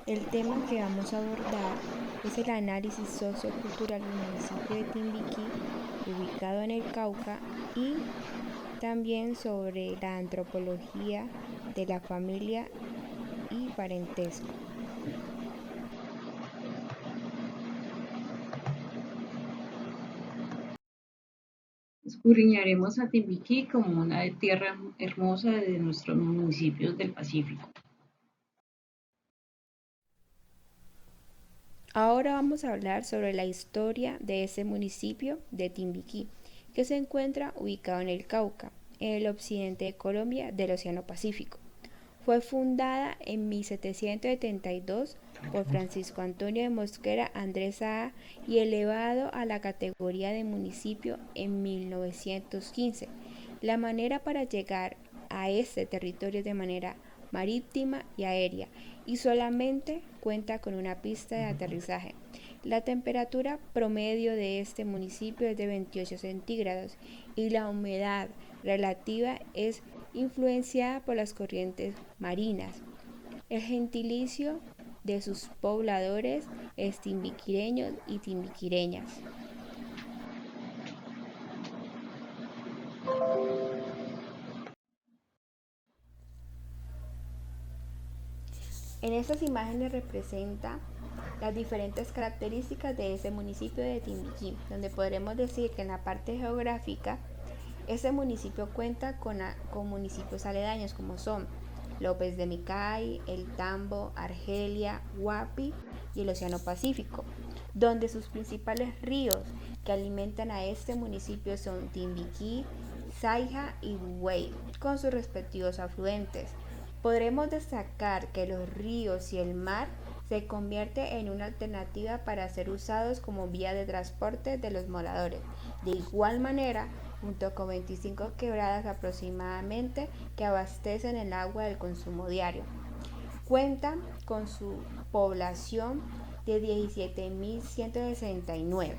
El tema que vamos a abordar es el análisis sociocultural del municipio de Timbiquí, ubicado en el Cauca, y también sobre la antropología de la familia y parentesco. Escudriñaremos a Timbiquí como una tierra hermosa de nuestros municipios del Pacífico. Ahora vamos a hablar sobre la historia de ese municipio de Timbiquí, que se encuentra ubicado en el Cauca, en el occidente de Colombia del Océano Pacífico. Fue fundada en 1772 por Francisco Antonio de Mosquera Andrés Saa y elevado a la categoría de municipio en 1915. La manera para llegar a este territorio de manera marítima y aérea y solamente cuenta con una pista de aterrizaje. La temperatura promedio de este municipio es de 28 centígrados y la humedad relativa es influenciada por las corrientes marinas. El gentilicio de sus pobladores es timbiquireños y timbiquireñas. En estas imágenes representa las diferentes características de ese municipio de Timbiquí, donde podremos decir que en la parte geográfica, este municipio cuenta con municipios aledaños como son López de Micay, El Tambo, Argelia, Guapi y el Océano Pacífico, donde sus principales ríos que alimentan a este municipio son Timbiquí, Saija y Buey, con sus respectivos afluentes. Podremos destacar que los ríos y el mar se convierte en una alternativa para ser usados como vía de transporte de los moradores. De igual manera, junto con 25 quebradas aproximadamente que abastecen el agua del consumo diario. Cuenta con su población de 17.169.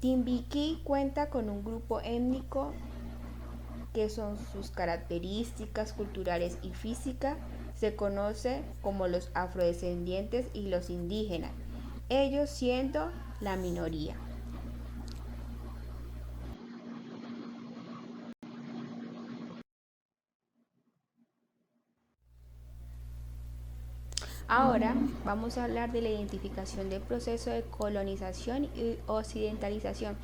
Timbiquí cuenta con un grupo étnico que son sus características culturales y físicas, se conoce como los afrodescendientes y los indígenas, ellos siendo la minoría. Ahora vamos a hablar de la identificación del proceso de colonización y occidentalización.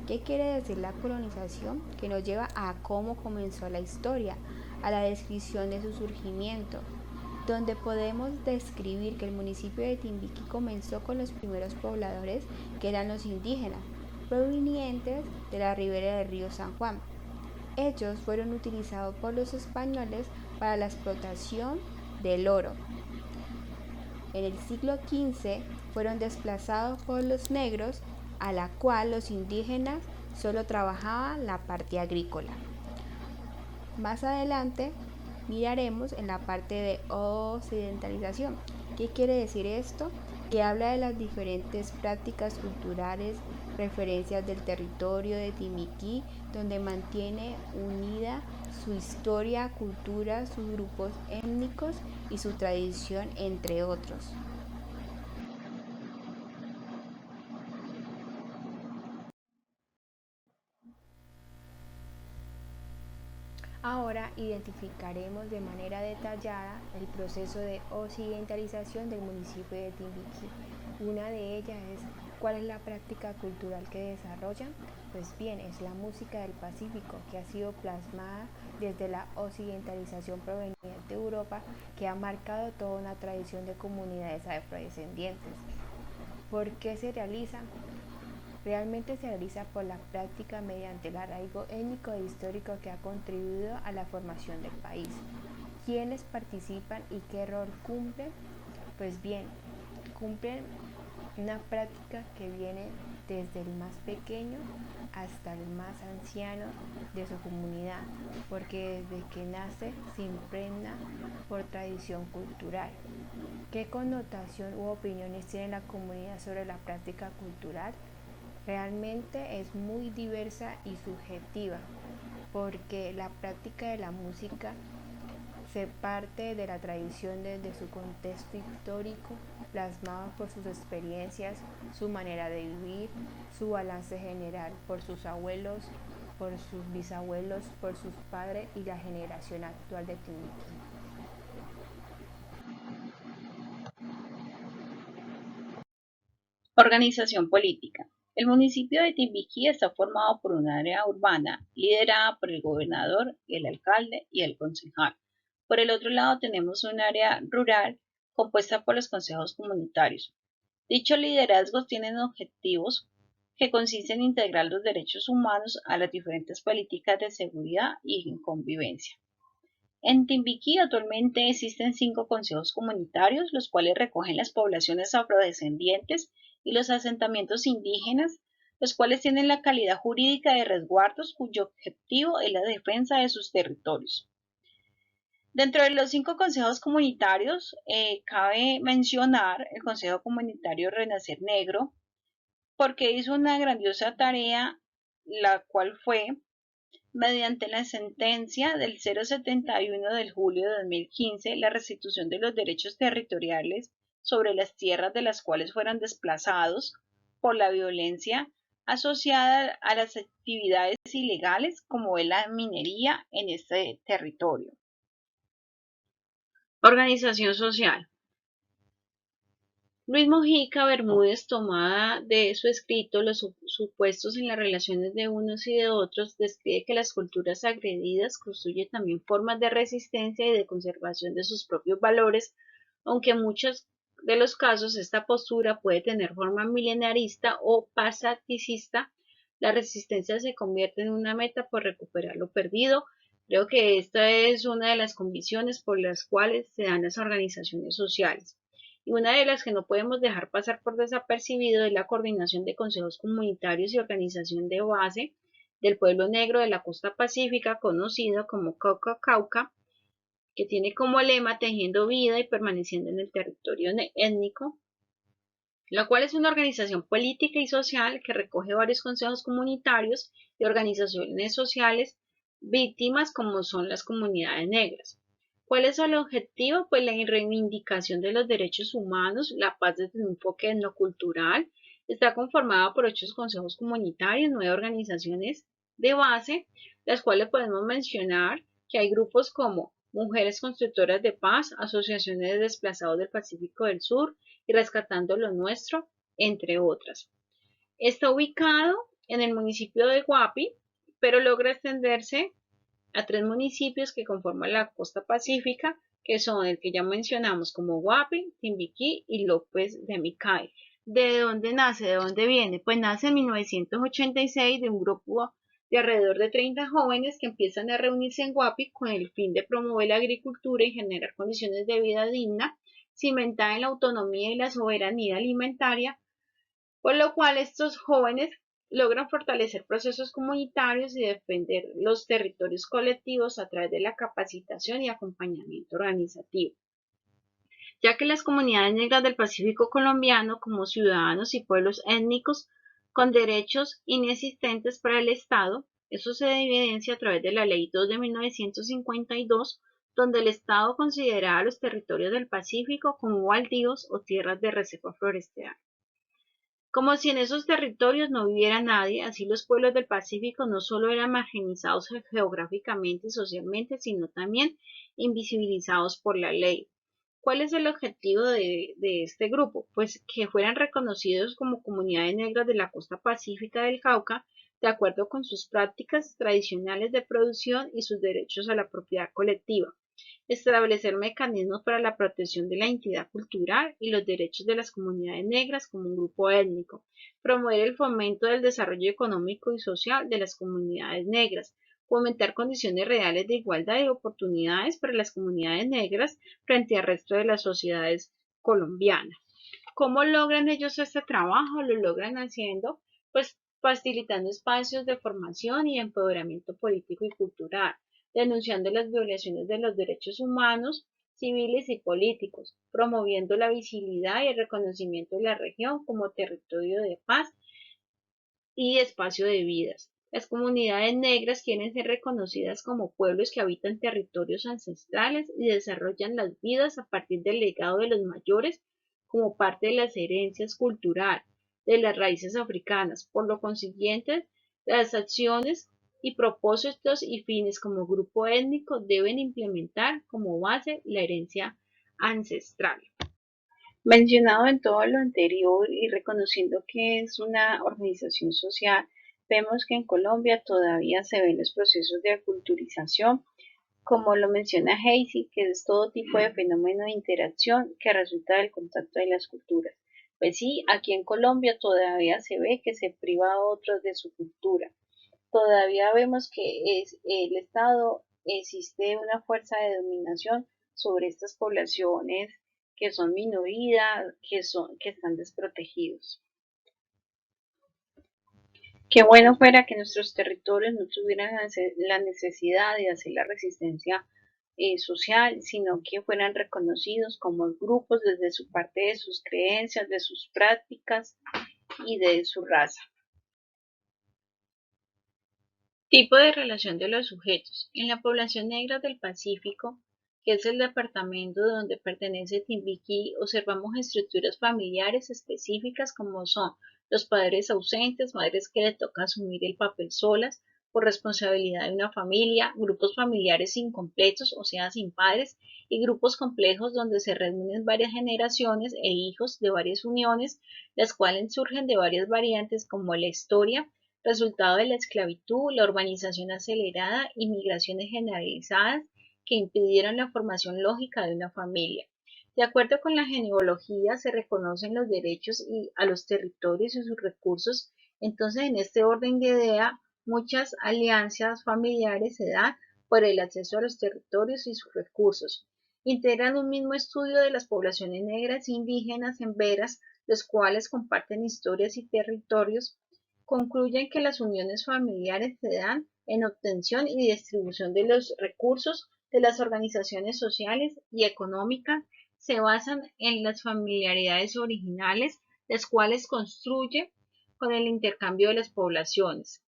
¿Qué quiere decir la colonización? Que nos lleva a cómo comenzó la historia, a la descripción de su surgimiento, donde podemos describir que el municipio de Timbiquí comenzó con los primeros pobladores que eran los indígenas, provenientes de la ribera del río San Juan. Ellos fueron utilizados por los españoles para la explotación del oro. En el siglo XV fueron desplazados por los negros, a la cual los indígenas solo trabajaban la parte agrícola. Más adelante miraremos en la parte de occidentalización. ¿Qué quiere decir esto? Que habla de las diferentes prácticas culturales, referencias del territorio de Timbiquí, donde mantiene unida su historia, cultura, sus grupos étnicos y su tradición, entre otros. Ahora identificaremos de manera detallada el proceso de occidentalización del municipio de Timbiquí. Una de ellas es ¿cuál es la práctica cultural que desarrollan? Pues bien, es la música del Pacífico que ha sido plasmada desde la occidentalización proveniente de Europa que ha marcado toda una tradición de comunidades afrodescendientes. ¿Por qué se realiza? Realmente se realiza por la práctica mediante el arraigo étnico e histórico que ha contribuido a la formación del país. ¿Quiénes participan y qué rol cumplen? Pues bien, cumplen una práctica que viene desde el más pequeño hasta el más anciano de su comunidad, porque desde que nace se impregna por tradición cultural. ¿Qué connotación u opiniones tiene la comunidad sobre la práctica cultural? Realmente es muy diversa y subjetiva, porque la práctica de la música Se parte de la tradición desde su contexto histórico, plasmado por sus experiencias, su manera de vivir, su balance general por sus abuelos, por sus bisabuelos, por sus padres y la generación actual de Timbiquí. Organización política. El municipio de Timbiquí está formado por un área urbana liderada por el gobernador, el alcalde y el concejal. Por el otro lado tenemos un área rural compuesta por los consejos comunitarios. Dichos liderazgos tienen objetivos que consisten en integrar los derechos humanos a las diferentes políticas de seguridad y convivencia. En Timbiquí actualmente existen 5 consejos comunitarios, los cuales recogen las poblaciones afrodescendientes y los asentamientos indígenas, los cuales tienen la calidad jurídica de resguardos cuyo objetivo es la defensa de sus territorios. Dentro de los 5 consejos comunitarios, cabe mencionar el Consejo Comunitario Renacer Negro, porque hizo una grandiosa tarea, la cual fue mediante la sentencia del 071 de julio de 2015, la restitución de los derechos territoriales sobre las tierras de las cuales fueron desplazados por la violencia asociada a las actividades ilegales como es la minería en este territorio. Organización social. Luis Mojica Bermúdez, tomada de su escrito Los supuestos en las relaciones de unos y de otros, describe que las culturas agredidas construyen también formas de resistencia y de conservación de sus propios valores, aunque en muchos de los casos esta postura puede tener forma milenarista o pasaticista. La resistencia se convierte en una meta por recuperar lo perdido. Creo que esta es una de las condiciones por las cuales se dan las organizaciones sociales. Y una de las que no podemos dejar pasar por desapercibido es la coordinación de consejos comunitarios y organización de base del pueblo negro de la costa pacífica, conocido como Cauca, que tiene como lema tejiendo vida y permaneciendo en el territorio étnico, la cual es una organización política y social que recoge varios consejos comunitarios y organizaciones sociales víctimas como son las comunidades negras. ¿Cuál es el objetivo? Pues la reivindicación de los derechos humanos, la paz desde un enfoque etnocultural. Está conformada por 8 consejos comunitarios, 9 organizaciones de base, las cuales podemos mencionar que hay grupos como Mujeres Constructoras de Paz, Asociaciones de Desplazados del Pacífico del Sur y Rescatando lo Nuestro, entre otras. Está ubicado en el municipio de Guapi, pero logra extenderse a 3 municipios que conforman la costa pacífica, que son el que ya mencionamos como Guapi, Timbiquí y López de Micay. ¿De dónde nace? ¿De dónde viene? Pues nace en 1986 de un grupo de alrededor de 30 jóvenes que empiezan a reunirse en Guapi con el fin de promover la agricultura y generar condiciones de vida digna, cimentada en la autonomía y la soberanía alimentaria, por lo cual estos jóvenes logran fortalecer procesos comunitarios y defender los territorios colectivos a través de la capacitación y acompañamiento organizativo, ya que las comunidades negras del Pacífico colombiano, como ciudadanos y pueblos étnicos con derechos inexistentes para el Estado, eso se evidencia a través de la Ley 2 de 1952, donde el Estado consideraba los territorios del Pacífico como baldíos o tierras de reserva forestal. Como si en esos territorios no viviera nadie, así los pueblos del Pacífico no solo eran marginalizados geográficamente y socialmente, sino también invisibilizados por la ley. ¿Cuál es el objetivo de este grupo? Pues que fueran reconocidos como comunidades negras de la costa pacífica del Cauca, de acuerdo con sus prácticas tradicionales de producción y sus derechos a la propiedad colectiva. Establecer mecanismos para la protección de la identidad cultural y los derechos de las comunidades negras como un grupo étnico, promover el fomento del desarrollo económico y social de las comunidades negras, fomentar condiciones reales de igualdad y oportunidades para las comunidades negras frente al resto de las sociedades colombianas. ¿Cómo logran ellos este trabajo? Lo logran haciendo, pues, facilitando espacios de formación y empoderamiento político y cultural, denunciando las violaciones de los derechos humanos, civiles y políticos, promoviendo la visibilidad y el reconocimiento de la región como territorio de paz y espacio de vidas, Las comunidades negras quieren ser reconocidas como pueblos que habitan territorios ancestrales y desarrollan las vidas a partir del legado de los mayores como parte de las herencias culturales de las raíces africanas. Por lo consiguiente, las acciones y propósitos y fines como grupo étnico deben implementar como base la herencia ancestral. Mencionado en todo lo anterior y reconociendo que es una organización social, vemos que en Colombia todavía se ven los procesos de aculturización, como lo menciona Heisy, que es todo tipo de fenómeno de interacción que resulta del contacto de las culturas. Pues sí, aquí en Colombia todavía se ve que se priva a otros de su cultura. Todavía vemos que el Estado existe una fuerza de dominación sobre estas poblaciones que son minorías, que están desprotegidos. Qué bueno fuera que nuestros territorios no tuvieran la necesidad de hacer la resistencia social, sino que fueran reconocidos como grupos desde su parte de sus creencias, de sus prácticas y de su raza. Tipo de relación de los sujetos. En la población negra del Pacífico, que es el departamento donde pertenece Timbiquí, observamos estructuras familiares específicas como son los padres ausentes, madres que le toca asumir el papel solas por responsabilidad de una familia, grupos familiares incompletos, o sea, sin padres, y grupos complejos donde se reúnen varias generaciones e hijos de varias uniones, las cuales surgen de varias variantes como la historia, resultado de la esclavitud, la urbanización acelerada y migraciones generalizadas que impidieron la formación lógica de una familia. De acuerdo con la genealogía, se reconocen los derechos a los territorios y sus recursos. Entonces, en este orden de idea, muchas alianzas familiares se dan por el acceso a los territorios y sus recursos. Integran un mismo estudio de las poblaciones negras e indígenas en veras, los cuales comparten historias y territorios. Concluyen que las uniones familiares se dan en obtención y distribución de los recursos de las organizaciones sociales y económicas, se basan en las familiaridades originales, las cuales construye con el intercambio de las poblaciones,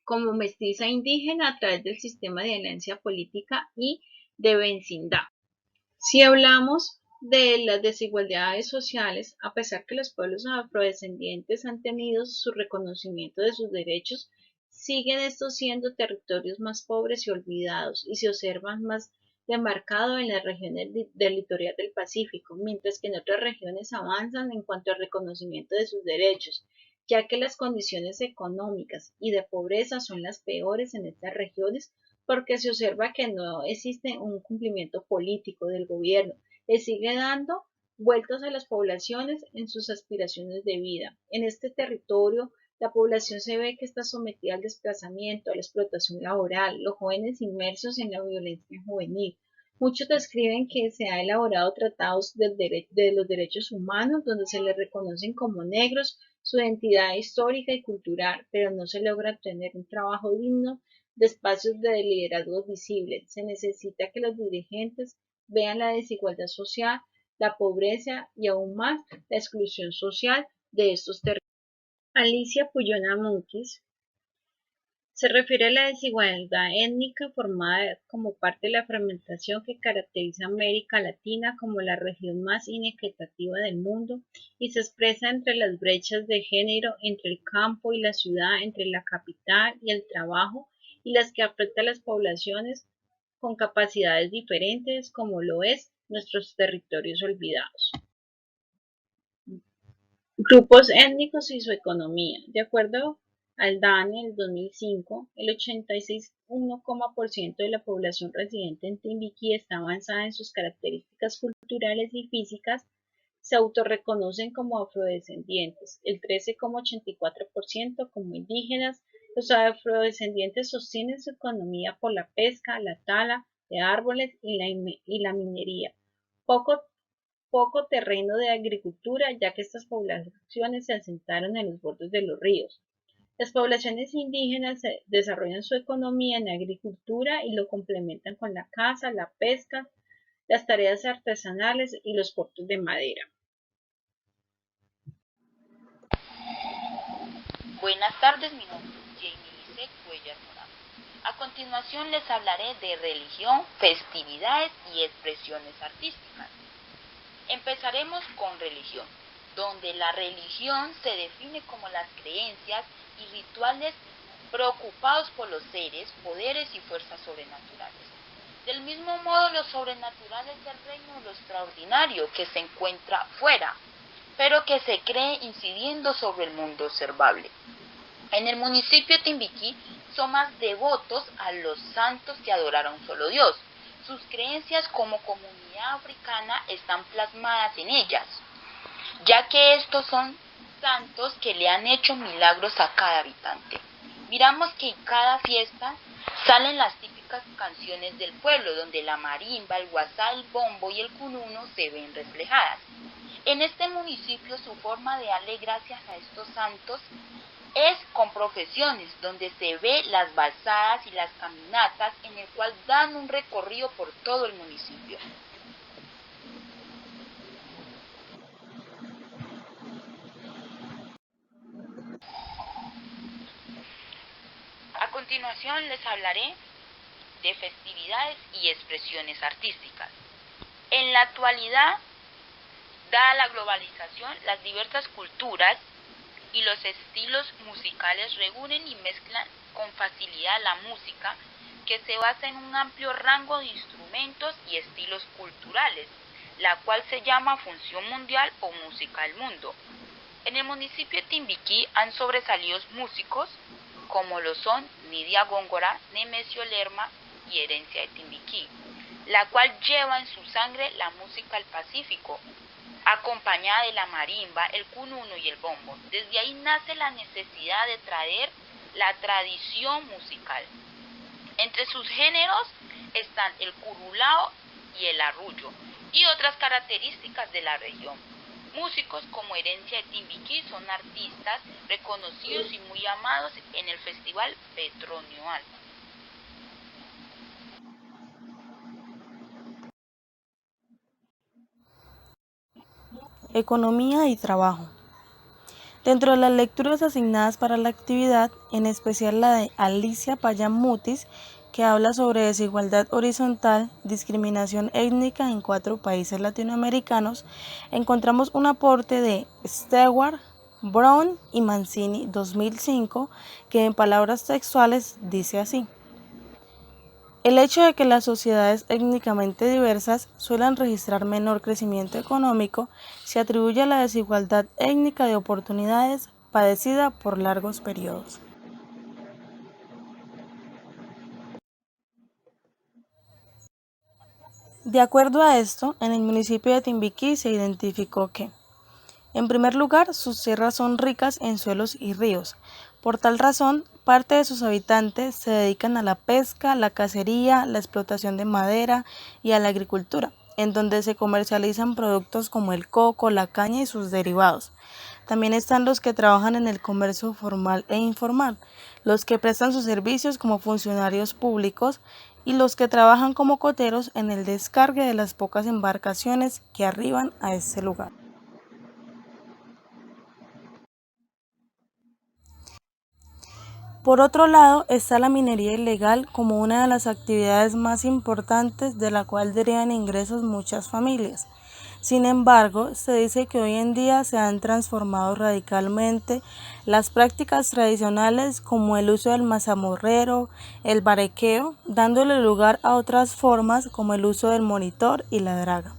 como mestiza indígena a través del sistema de alianza política y de vecindad. Si hablamos de las desigualdades sociales, a pesar que los pueblos afrodescendientes han tenido su reconocimiento de sus derechos, siguen estos siendo territorios más pobres y olvidados y se observan más demarcado en las regiones del litoral del Pacífico, mientras que en otras regiones avanzan en cuanto al reconocimiento de sus derechos, ya que las condiciones económicas y de pobreza son las peores en estas regiones porque se observa que no existe un cumplimiento político del gobierno, le sigue dando vueltas a las poblaciones en sus aspiraciones de vida. En este territorio, la población se ve que está sometida al desplazamiento, a la explotación laboral, los jóvenes inmersos en la violencia juvenil. Muchos describen que se han elaborado tratados de los derechos humanos donde se les reconocen como negros su identidad histórica y cultural, pero no se logra obtener un trabajo digno de espacios de liderazgo visibles. Se necesita que los dirigentes vean la desigualdad social, la pobreza y aún más la exclusión social de estos territorios. Alicia Puyona Monkeys se refiere a la desigualdad étnica formada como parte de la fragmentación que caracteriza a América Latina como la región más inequitativa del mundo y se expresa entre las brechas de género entre el campo y la ciudad, entre la capital y el trabajo, y las que afecta a las poblaciones con capacidades diferentes, como lo es nuestros territorios olvidados. Grupos étnicos y su economía. De acuerdo al DANE del 2005, el 86,1% de la población residente en Timbiquí está avanzada en sus características culturales y físicas, se autorreconocen como afrodescendientes, el 13,84% como indígenas. Los afrodescendientes sostienen su economía por la pesca, la tala de árboles y la minería. Poco terreno de agricultura, ya que estas poblaciones se asentaron en los bordes de los ríos. Las poblaciones indígenas desarrollan su economía en agricultura y lo complementan con la caza, la pesca, las tareas artesanales y los cortes de madera. Buenas tardes, mi nombre es Jamie André Cuellar Morán. A continuación les hablaré de religión, festividades y expresiones artísticas. Empezaremos con religión, donde la religión se define como las creencias y rituales preocupados por los seres, poderes y fuerzas sobrenaturales. Del mismo modo, lo sobrenatural es el reino de lo extraordinario que se encuentra fuera, pero que se cree incidiendo sobre el mundo observable. En el municipio de Timbiquí son más devotos a los santos que adorar a un solo Dios. Sus creencias como comunidad africana están plasmadas en ellas, ya que estos son santos que le han hecho milagros a cada habitante. Miramos que en cada fiesta salen las típicas canciones del pueblo, donde la marimba, el guasá, el bombo y el cununo se ven reflejadas. En este municipio su forma de darle gracias a estos santos es con profesiones, donde se ve las balsadas y las caminatas, en el cual dan un recorrido por todo el municipio. A continuación les hablaré de festividades y expresiones artísticas. En la actualidad, dada la globalización, las diversas culturas y los estilos musicales reúnen y mezclan con facilidad la música, que se basa en un amplio rango de instrumentos y estilos culturales, la cual se llama función mundial o música del mundo. En el municipio de Timbiquí han sobresalido músicos como lo son Nidia Góngora, Nemesio Lerma y Herencia de Timbiquí, la cual lleva en su sangre la música del Pacífico, acompañada de la marimba, el cununo y el bombo. Desde ahí nace la necesidad de traer la tradición musical. Entre sus géneros están el curulao y el arrullo, y otras características de la región. Músicos como Herencia de Timbiquí son artistas reconocidos y muy amados en el Festival Petronio Alba. Economía y trabajo. Dentro de las lecturas asignadas para la actividad, en especial la de Alicia Payán Mutis, que habla sobre desigualdad horizontal, discriminación étnica en 4 países latinoamericanos, encontramos un aporte de Stewart, Brown y Mancini 2005, que en palabras textuales dice así: el hecho de que las sociedades étnicamente diversas suelen registrar menor crecimiento económico se atribuye a la desigualdad étnica de oportunidades padecida por largos periodos. De acuerdo a esto, en el municipio de Timbiquí se identificó que, en primer lugar, sus tierras son ricas en suelos y ríos. Por tal razón, parte de sus habitantes se dedican a la pesca, la cacería, la explotación de madera y a la agricultura, en donde se comercializan productos como el coco, la caña y sus derivados. También están los que trabajan en el comercio formal e informal, los que prestan sus servicios como funcionarios públicos y los que trabajan como coteros en el descargue de las pocas embarcaciones que arriban a este lugar. Por otro lado, está la minería ilegal como una de las actividades más importantes de la cual derivan ingresos muchas familias. Sin embargo, se dice que hoy en día se han transformado radicalmente las prácticas tradicionales como el uso del mazamorrero, el barequeo, dándole lugar a otras formas como el uso del monitor y la draga.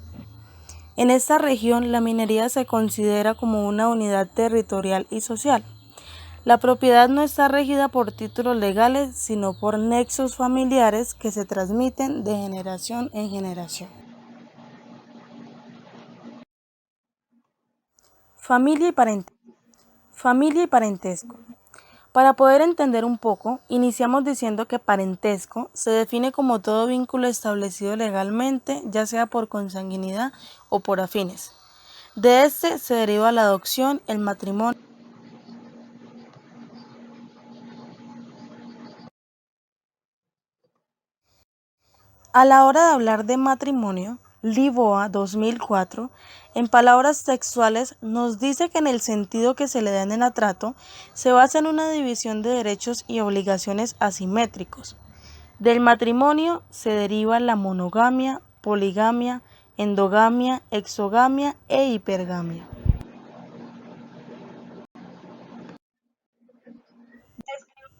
En esta región, la minería se considera como una unidad territorial y social. La propiedad no está regida por títulos legales, sino por nexos familiares que se transmiten de generación en generación. Familia y parentesco. Familia y parentesco. Para poder entender un poco, iniciamos diciendo que parentesco se define como todo vínculo establecido legalmente, ya sea por consanguinidad o por afines. De este se deriva la adopción, el matrimonio. A la hora de hablar de matrimonio, Lisboa 2004, en palabras textuales nos dice que en el sentido que se le da en el atrato, se basa en una división de derechos y obligaciones asimétricos. Del matrimonio se deriva la monogamia, poligamia, endogamia, exogamia e hipergamia.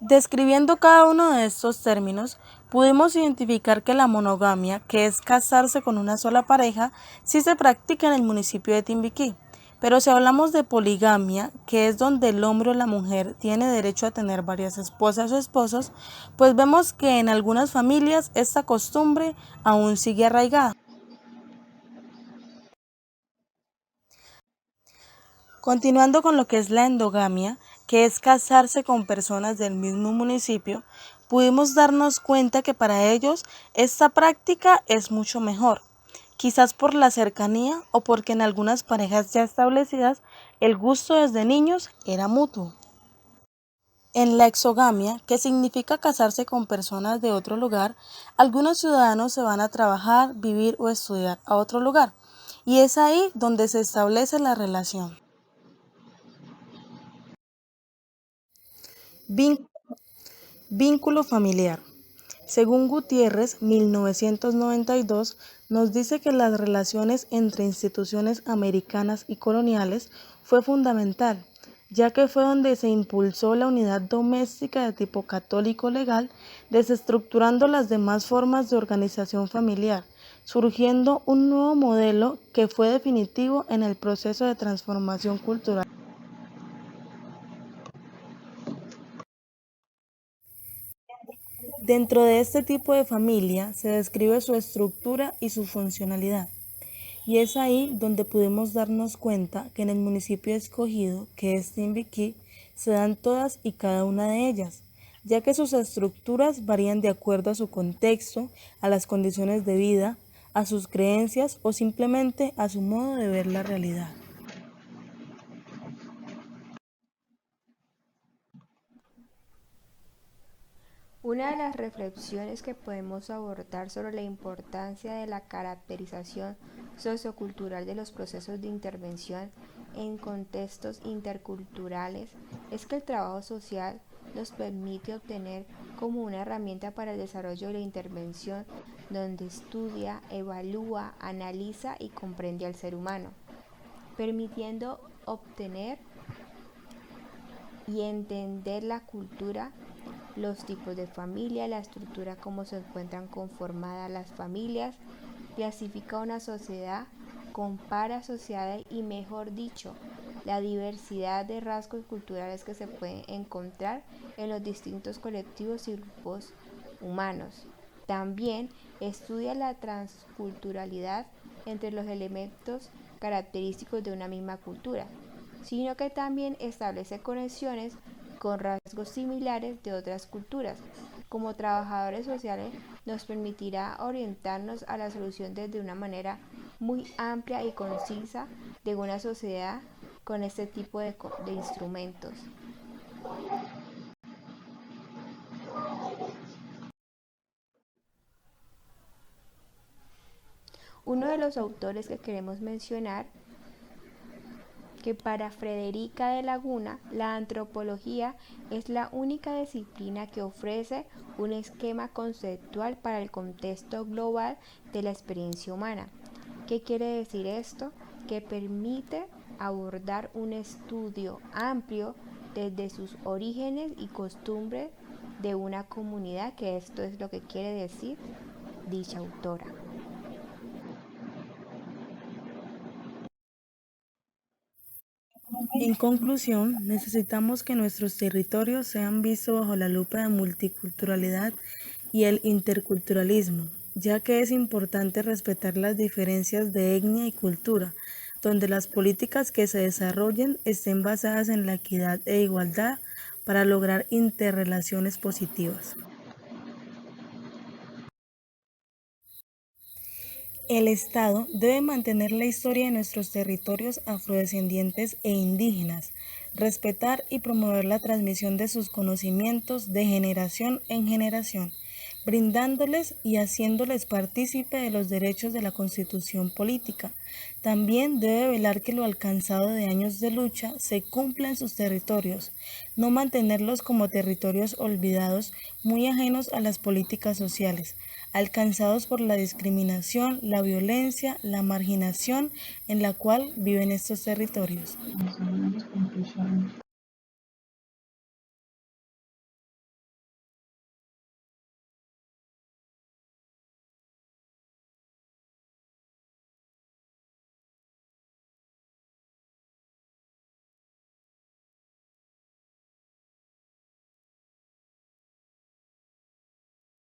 Describiendo cada uno de estos términos, pudimos identificar que la monogamia, que es casarse con una sola pareja, sí se practica en el municipio de Timbiquí. Pero si hablamos de poligamia, que es donde el hombre o la mujer tiene derecho a tener varias esposas o esposos, pues vemos que en algunas familias esta costumbre aún sigue arraigada. Continuando con lo que es la endogamia, que es casarse con personas del mismo municipio, pudimos darnos cuenta que para ellos esta práctica es mucho mejor, quizás por la cercanía o porque en algunas parejas ya establecidas el gusto desde niños era mutuo. En la exogamia, que significa casarse con personas de otro lugar, algunos ciudadanos se van a trabajar, vivir o estudiar a otro lugar, y es ahí donde se establece la relación. Vin- Vínculo familiar. Según Gutiérrez, 1992, nos dice que las relaciones entre instituciones americanas y coloniales fue fundamental, ya que fue donde se impulsó la unidad doméstica de tipo católico legal, desestructurando las demás formas de organización familiar, surgiendo un nuevo modelo que fue definitivo en el proceso de transformación cultural. Dentro de este tipo de familia se describe su estructura y su funcionalidad, y es ahí donde pudimos darnos cuenta que en el municipio escogido, que es Timbiquí, se dan todas y cada una de ellas, ya que sus estructuras varían de acuerdo a su contexto, a las condiciones de vida, a sus creencias o simplemente a su modo de ver la realidad. Una de las reflexiones que podemos abordar sobre la importancia de la caracterización sociocultural de los procesos de intervención en contextos interculturales es que el trabajo social nos permite obtener como una herramienta para el desarrollo de la intervención donde estudia, evalúa, analiza y comprende al ser humano, permitiendo obtener y entender la cultura, los tipos de familia, la estructura, cómo se encuentran conformadas las familias, clasifica una sociedad, compara sociedades y, mejor dicho, la diversidad de rasgos culturales que se pueden encontrar en los distintos colectivos y grupos humanos. También estudia la transculturalidad entre los elementos característicos de una misma cultura, sino que también establece conexiones con rasgos similares de otras culturas. Como trabajadores sociales nos permitirá orientarnos a la solución desde una manera muy amplia y concisa de una sociedad con este tipo de instrumentos. Uno de los autores que queremos mencionar que para Frederica de Laguna, la antropología es la única disciplina que ofrece un esquema conceptual para el contexto global de la experiencia humana. ¿Qué quiere decir esto? Que permite abordar un estudio amplio desde sus orígenes y costumbres de una comunidad, que esto es lo que quiere decir dicha autora. En conclusión, necesitamos que nuestros territorios sean vistos bajo la lupa de multiculturalidad y el interculturalismo, ya que es importante respetar las diferencias de etnia y cultura, donde las políticas que se desarrollen estén basadas en la equidad e igualdad para lograr interrelaciones positivas. El Estado debe mantener la historia de nuestros territorios afrodescendientes e indígenas, respetar y promover la transmisión de sus conocimientos de generación en generación, brindándoles y haciéndoles partícipe de los derechos de la Constitución política. También debe velar que lo alcanzado de años de lucha se cumpla en sus territorios, no mantenerlos como territorios olvidados, muy ajenos a las políticas sociales, alcanzados por la discriminación, la violencia, la marginación en la cual viven estos territorios.